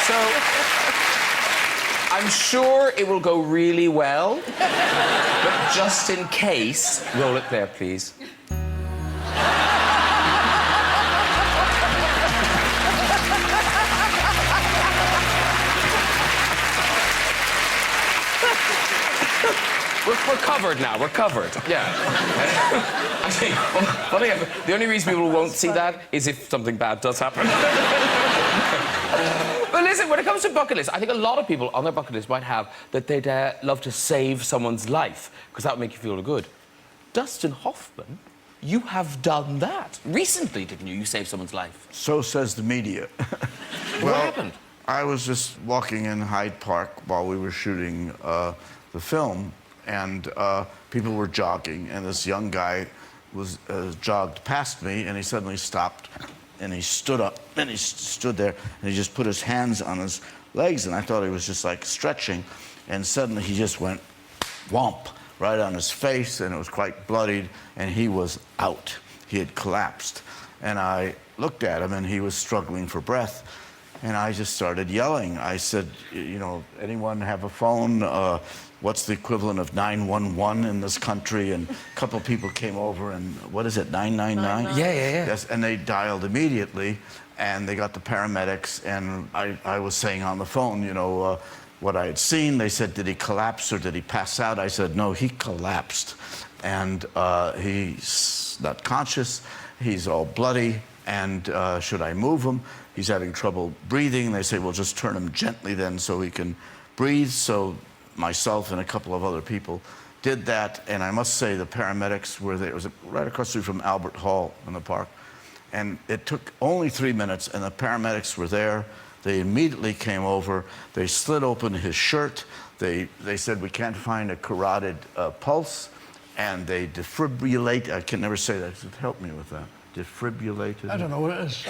So, I'm sure it will go really well, but just in case, roll it there, please. We're covered now, we're covered. Yeah. I think, funny, the only reason people won't see that is if something bad does happen. But listen, when it comes to bucket lists, I think a lot of people on their bucket list might have that they'd love to save someone's life, because that would make you feel good. Dustin Hoffman, you have done that. Recently, didn't you? You saved someone's life. So says the media. What happened? I was just walking in Hyde Park while we were shooting the film, and people were jogging, and this young guy was jogged past me, and he suddenly stopped, and he stood up, and he stood there, and he just put his hands on his legs, and I thought he was just like stretching, and suddenly he just went whomp right on his face, and it was quite bloodied, and he was out. He had collapsed, and I looked at him, and he was struggling for breath, and I just started yelling. I said, you know, anyone have a phone? What's the equivalent of 911 in this country? And a couple of people came over, and what is it, 999? Yeah. Yes, and they dialed immediately, and they got the paramedics, and I was saying on the phone, you know, what I had seen. They said, did he collapse or did he pass out? I said, no, he collapsed, and he's not conscious, he's all bloody, and should I move him? He's having trouble breathing. They say, well, just turn him gently then so he can breathe. So myself and a couple of other people did that, and I must say the paramedics were there. It was right across the street from Albert Hall in the park, and it took only 3 minutes, and the paramedics were there. They immediately came over. They slid open his shirt. They said, we can't find a carotid pulse, and they defibrillate. I can never say that. Help me with that. Defibrillated. I don't know what it is.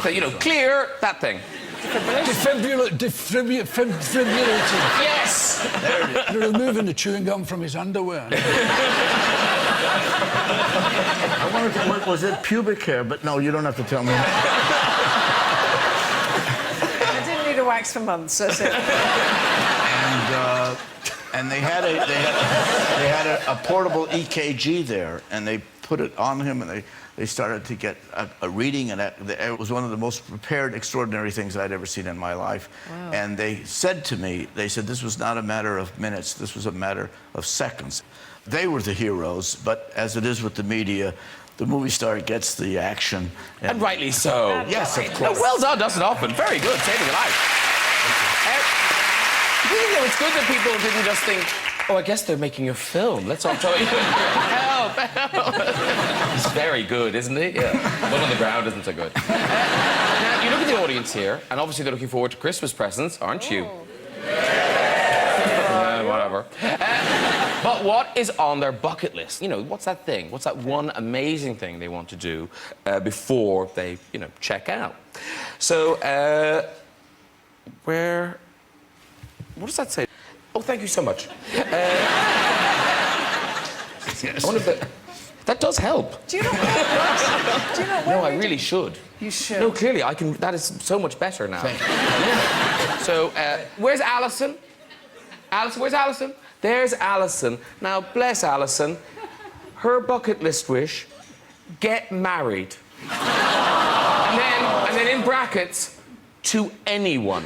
So, you know, clear that thing. Defibrillated. Yes! There it is. They're removing the chewing gum from his underwear. I wanted to work, was it pubic hair? But no, you don't have to tell me. I didn't need a wax for months, that's it. And they had a portable EKG there, and they put it on him, and they started to get a reading, and it was one of the most prepared, extraordinary things I'd ever seen in my life. Wow. And they said to me, they said this was not a matter of minutes, this was a matter of seconds. They were the heroes, but as it is with the media, the movie star gets the action. And rightly so. Yes, of course. No, well done, Dustin Hoffman. Very good, saving a life. You know, it's good that people didn't just think, oh, I guess they're making a film. Let's all tell you. Help, help. He's very good, isn't he? Yeah. One on the ground isn't so good. Now, you look at the audience here, and obviously they're looking forward to Christmas presents, aren't you? Whatever. But what is on their bucket list? You know, what's that thing? What's that one amazing thing they want to do before they, you know, check out? So, what does that say? Oh, thank you so much. I wonder if that does help. Do you know what? Do you know what? No, I really should. You should. No, clearly, I can. That is so much better now. So, where's Alison? Alison, where's Alison? There's Alison. Now, bless Alison. Her bucket list wish: get married. and then in brackets, to anyone.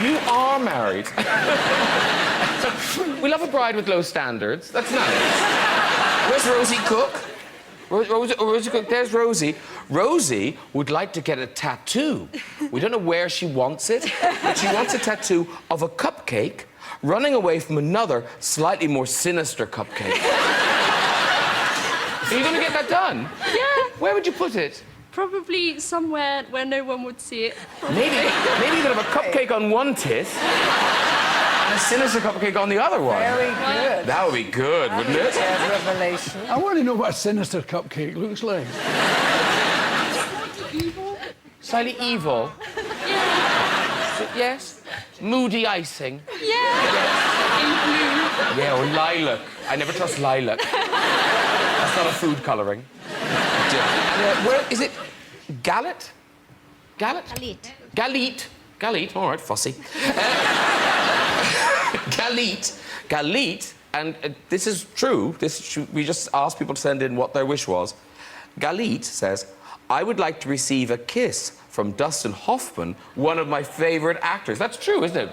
You are married. We love a bride with low standards. That's nice. Where's Rosie Cook? Rosie Cook, there's Rosie. Rosie would like to get a tattoo. We don't know where she wants it, but she wants a tattoo of a cupcake running away from another, slightly more sinister cupcake. Are you going to get that done? Yeah. Where would you put it? Probably somewhere where no one would see it. Maybe you could have a cupcake on one tit and a sinister cupcake on the other one. Very good. That would be good, wouldn't it? Yeah, revelation. I want to know what a sinister cupcake looks like. Evil? Slightly evil. Yeah. Yes. Moody icing. Yeah. In blue. Yeah, or lilac. I never trust lilac. That's not a food colouring. And, where is it? Gallet? Gallet? Galit. Galit. Galit. All right, fussy. Galit. Galit. And this is true. We just asked people to send in what their wish was. Galit says, I would like to receive a kiss from Dustin Hoffman, one of my favourite actors. That's true, isn't it?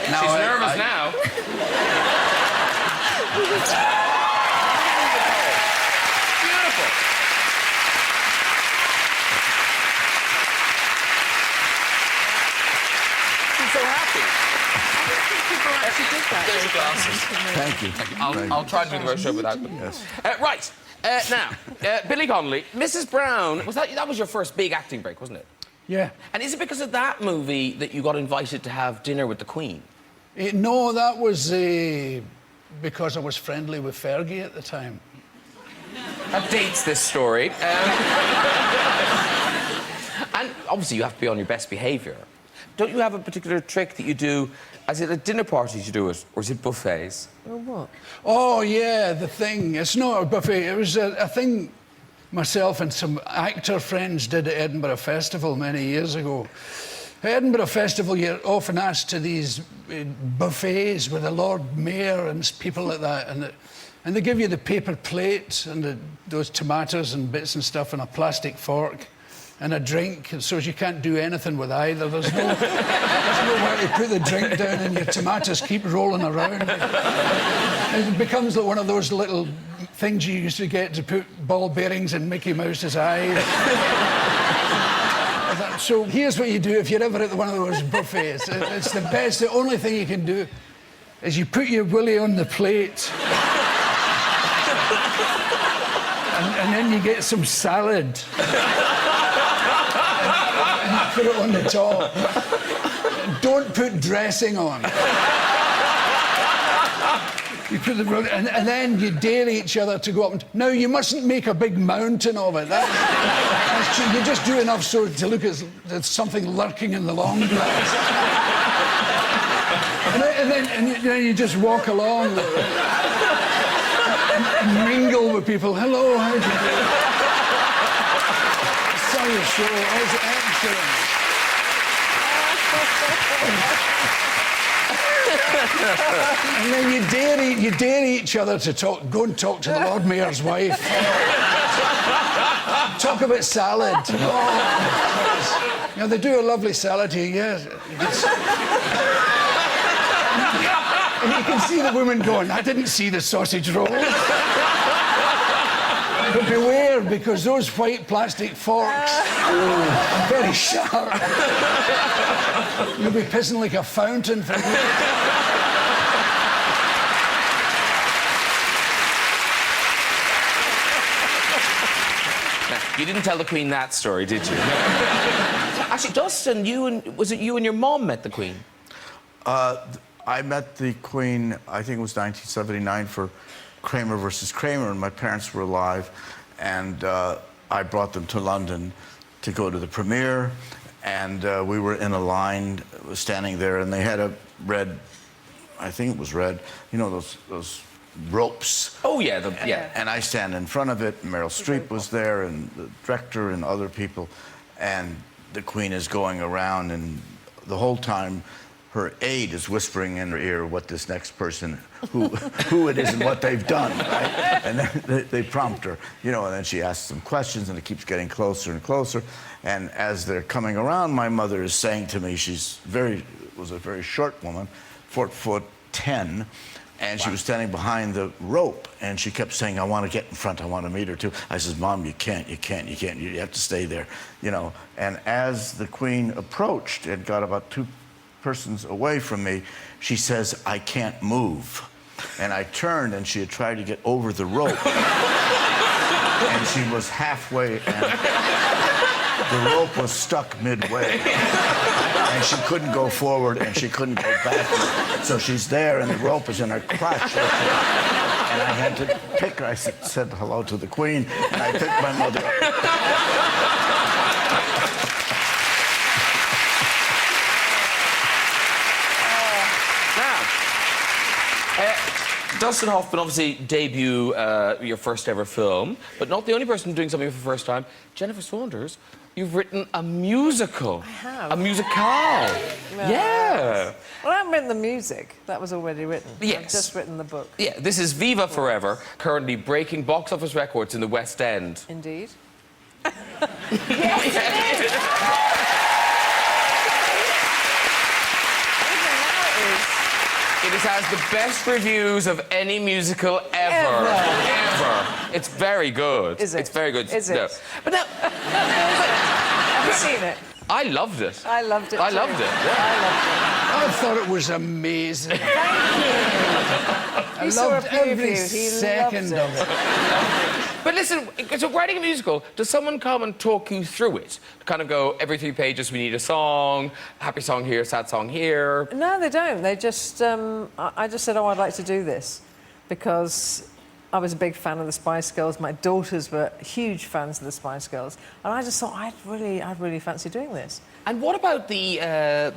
She's nervous now. Beautiful. She's so happy. People actually did that. There's your glasses. Thank you. I'll try to do the roast show without them. Yes. Right. Now, Billy Connolly, Mrs. Brown, that was your first big acting break, wasn't it? Yeah. And is it because of that movie that you got invited to have dinner with the Queen? No, that was because I was friendly with Fergie at the time. That dates this story. And obviously you have to be on your best behaviour. Don't you have a particular trick that you do? Is it at dinner parties you do it, or is it buffets? Or what? Oh, yeah, the thing. It's not a buffet. It was a thing myself and some actor friends did at Edinburgh Festival many years ago. At Edinburgh Festival, you're often asked to these buffets with the Lord Mayor and people like that, and they give you the paper plates and those tomatoes and bits and stuff and a plastic fork and a drink, so you can't do anything with either. There's nowhere to put the drink down and your tomatoes keep rolling around. It becomes like one of those little things you used to get to put ball bearings in Mickey Mouse's eyes. So here's what you do if you're ever at one of those buffets. It's the best. The only thing you can do is you put your willy on the plate and then you get some salad and you put it on the top. Don't put dressing on. You put the and then you dare each other to go up and... Now, you mustn't make a big mountain of it. That's true. You just do enough so to look at something lurking in the long grass. and then you just walk along and mingle with people. Hello, how do you do? I saw your show. It was excellent. And then you dare each other to go and talk to the Lord Mayor's wife. Talk about salad. Oh, you know, they do a lovely salad here, yeah. And you can see the woman going, I didn't see the sausage roll. But beware, because those white plastic forks are very sharp. You'll be pissing like a fountain for You didn't tell the Queen that story, did you? Actually, Dustin, was it you and your mom met the Queen? I met the Queen, I think it was 1979, for Kramer versus Kramer, and my parents were alive, and I brought them to London to go to the premiere, and we were in a line, standing there, and they had a red, I think it was red, you know, those ropes. Oh, yeah, yeah. And I stand in front of it, and Meryl Streep was there, and the director and other people, and the Queen is going around, and the whole time her aide is whispering in her ear what this next person, who it is and what they've done, right? And then they prompt her, you know, and then she asks some questions, and it keeps getting closer and closer. And as they're coming around, my mother is saying to me, was a very short woman, 4'10", and she was standing behind the rope, and she kept saying, I want to get in front, I want to meet her too. I says, Mom, you can't, you have to stay there, you know. And as the Queen approached and got about 2 persons away from me, she says, I can't move. And I turned, and she had tried to get over the rope. and she was halfway, and the rope was stuck midway. And she couldn't go forward, and she couldn't go back. So she's there, and the rope is in her crotch. And I had to pick her. I said hello to the Queen, and I picked my mother up. Dustin Hoffman, obviously, debut your first ever film, but not the only person doing something for the first time. Jennifer Saunders, you've written a musical. I have. A musical. Well, Yeah. Well, I haven't written the music. That was already written. Yes. I've just written the book. Yeah, this is Viva Forever, currently breaking box office records in the West End. Indeed. It has the best reviews of any musical ever. Ever. It's very good. Is it? It's very good. Is it? No. But now, Have you seen it? I loved it. I loved it I too. loved it, yeah. I loved I thought it was amazing. it. I He saw a loved every preview. He second loved of it. But listen, so writing a musical, does someone come and talk you through it? Kind of go, every 3 pages we need a song, happy song here, sad song here. No, they don't. They just... I just said, oh, I'd like to do this because I was a big fan of the Spice Girls. My daughters were huge fans of the Spice Girls. And I just thought, I'd really fancy doing this. And what about the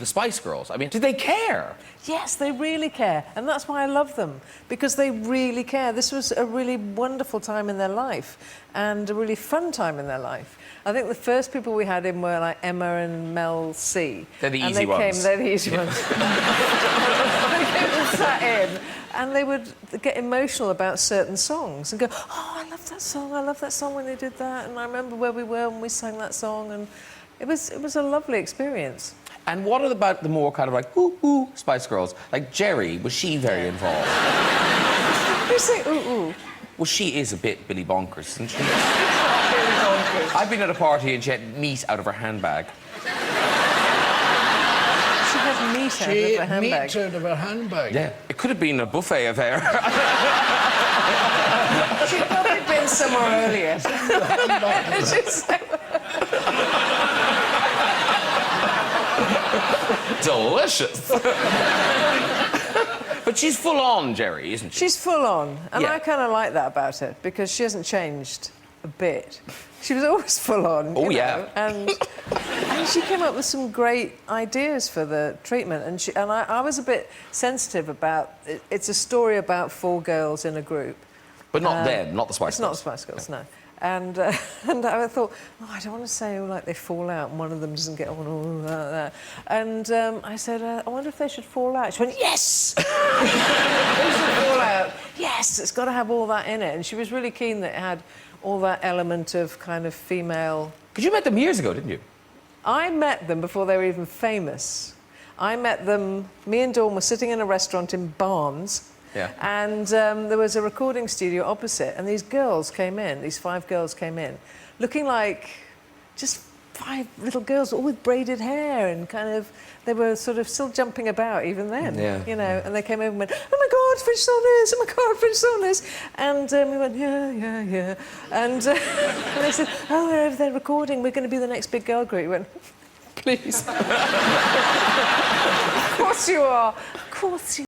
Spice Girls? I mean, do they care? Yes, they really care. And that's why I love them, because they really care. This was a really wonderful time in their life and a really fun time in their life. I think the first people we had in were like Emma and Mel C. They're the and easy ones. They're the easy ones. They came and sat in and they would get emotional about certain songs and go, oh, I love that song when they did that, and I remember where we were when we sang that song, and it was a lovely experience. And what about the more kind of like, ooh, ooh, Spice Girls? Like Jerry, was she very involved? You say ooh, ooh. Well, she is a bit Billy Bonkers, isn't she? Billy Bonkers. I've been at a party and she had meat out of her handbag. She had meat She out of her ate handbag. meat out of her handbag. Yeah, it could have been a buffet affair. She'd probably been somewhere earlier. Delicious. But she's full on, Jerry, isn't she? She's full on, and Yeah. I kind of like that about her because she hasn't changed a bit. She was always full on. Oh, you yeah. know, and she came up with some great ideas for the treatment, and I was a bit sensitive about it. It's a story about 4 girls in a group. But not them, not the Spice It's not Girls. the Spice Girls, no. And I thought, oh, I don't want to say, oh, like they fall out and one of them doesn't get on, or that. And I said, I wonder if they should fall out. She went, yes! They should fall out. Yes, it's got to have all that in it. And she was really keen that it had all that element of kind of female... Because you met them years ago, didn't you? I met them before they were even famous. I met them... Me and Dawn were sitting in a restaurant in Barnes. Yeah. And there was a recording studio opposite, and these girls came in, these 5 girls came in, looking like just 5 little girls, all with braided hair, and kind of, they were sort of still jumping about even then, Yeah. you know, and they came over and went, oh my God, French Saunders, oh my God, French Saunders. And we went, yeah. And they said, oh, we're over there recording, we're going to be the next big girl group. We went, please. Of course you are. Of course you